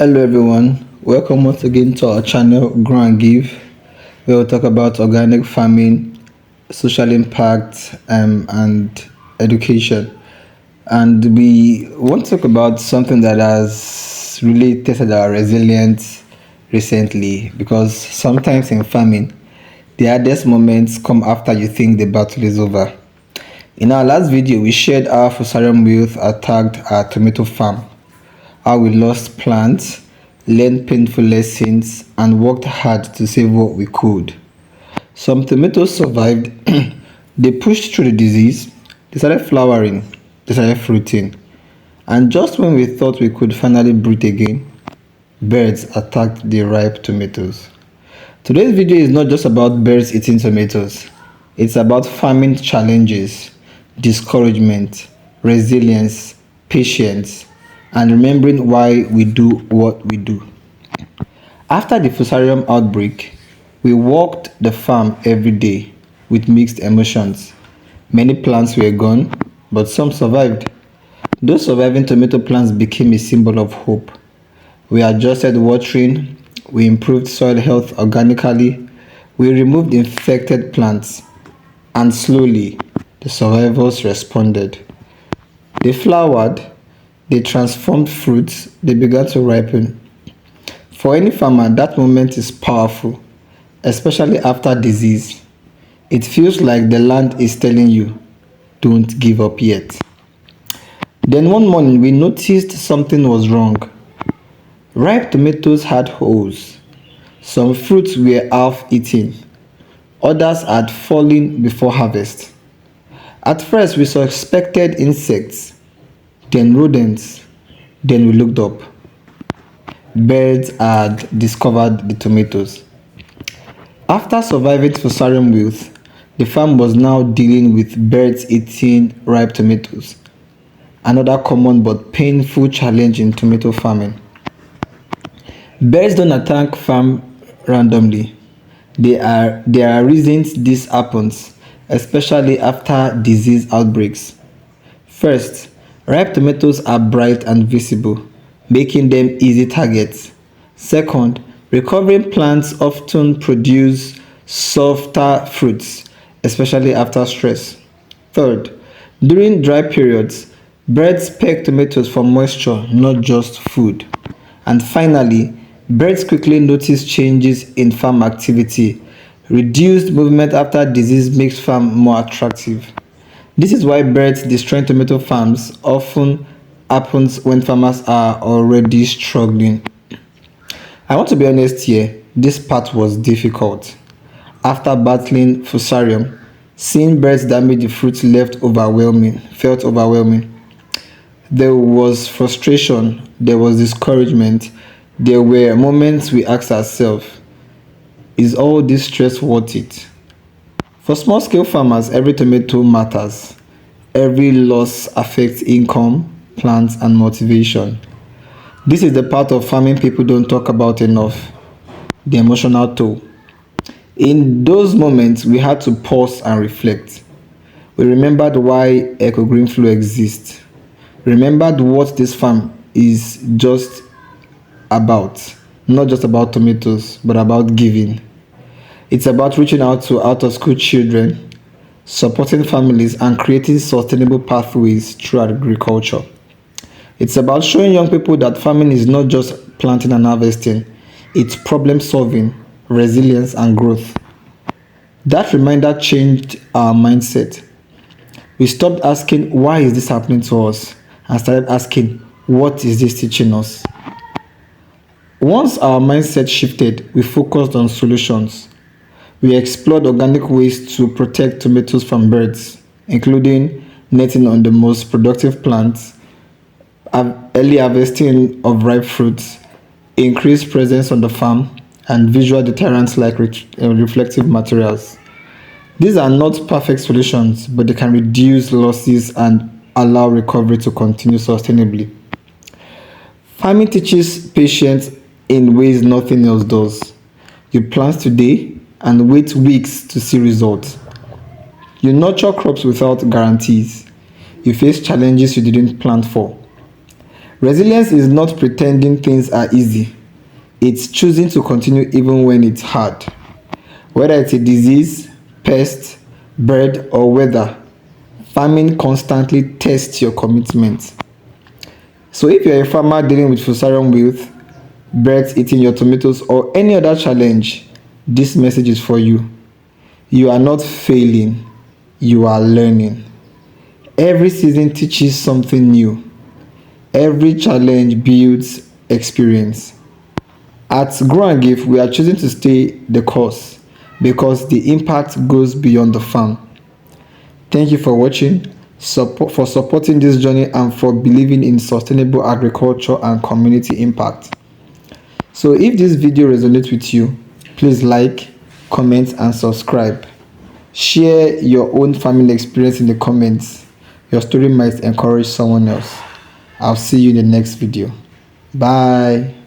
Hello everyone, welcome once again to our channel Grow and Give, where we'll talk about organic farming, social impact, and education. And we want to talk about something that has really tested our resilience recently, because sometimes in farming, the hardest moments come after you think the battle is over. In our last video, we shared how fusarium wilt attacked our tomato farm, how we lost plants, learned painful lessons, and worked hard to save what we could. Some tomatoes survived, they pushed through the disease, they started flowering, they started fruiting. And just when we thought we could finally breathe again, birds attacked the ripe tomatoes. Today's video is not just about birds eating tomatoes, it's about farming challenges, discouragement, resilience, patience, and remembering why we do what we do. After the fusarium outbreak, we walked the farm every day with mixed emotions. Many plants were gone, but some survived. Those surviving tomato plants became a symbol of hope. We adjusted watering, we improved soil health organically, we removed infected plants, and slowly the survivors responded. They flowered, they transformed fruits, they began to ripen. For any farmer, that moment is powerful, especially after disease. It feels like the land is telling you, don't give up yet. Then one morning, we noticed something was wrong. Ripe tomatoes had holes. Some fruits were half eaten, others had fallen before harvest. At first, we suspected insects, then rodents, then we looked up. Birds had discovered the tomatoes. After surviving fusarium wilt, the farm was now dealing with birds eating ripe tomatoes, another common but painful challenge in tomato farming. Birds don't attack farm randomly. There are reasons this happens, especially after disease outbreaks. First, ripe tomatoes are bright and visible, making them easy targets. Second, recovering plants often produce softer fruits, especially after stress. Third, during dry periods, birds peck tomatoes for moisture, not just food. And finally, birds quickly notice changes in farm activity. Reduced movement after disease makes farm more attractive. This is why birds destroying tomato farms often happens when farmers are already struggling. I want to be honest here, this part was difficult. After battling fusarium, seeing birds damage the fruit felt overwhelming. There was frustration, there was discouragement, there were moments we asked ourselves, is all this stress worth it? For small scale farmers, every tomato matters. Every loss affects income, plants, and motivation. This is the part of farming people don't talk about enough, the emotional toll. In those moments, we had to pause and reflect. We remembered why Eco Green Flow exists. Remembered what this farm is just about. Not just about tomatoes, but about giving. It's about reaching out to out of school children, supporting families, and creating sustainable pathways through agriculture. It's about showing young people that farming is not just planting and harvesting, it's problem solving, resilience, and growth. That reminder changed our mindset. We stopped asking, why is this happening to us? And started asking, what is this teaching us? Once our mindset shifted, we focused on solutions. We explored organic ways to protect tomatoes from birds, including netting on the most productive plants, early harvesting of ripe fruits, increased presence on the farm, and visual deterrents like reflective materials. These are not perfect solutions, but they can reduce losses and allow recovery to continue sustainably. Farming teaches patience in ways nothing else does. You plant today and wait weeks to see results. You nurture crops without guarantees. You face challenges you didn't plan for. Resilience is not pretending things are easy, it's choosing to continue even when it's hard. Whether it's a disease, pest, bird, or weather, farming constantly tests your commitment. So if you're a farmer dealing with fusarium wilt, birds eating your tomatoes, or any other challenge, this message is for you. You are not failing, you are learning. Every season teaches something new. Every challenge builds experience. At Grow and Give, we are choosing to stay the course because the impact goes beyond the farm. Thank you for watching, for supporting this journey, and for believing in sustainable agriculture and community impact. So if this video resonates with you, please like, comment, and subscribe. Share your own farming experience in the comments. Your story might encourage someone else. I'll see you in the next video. Bye.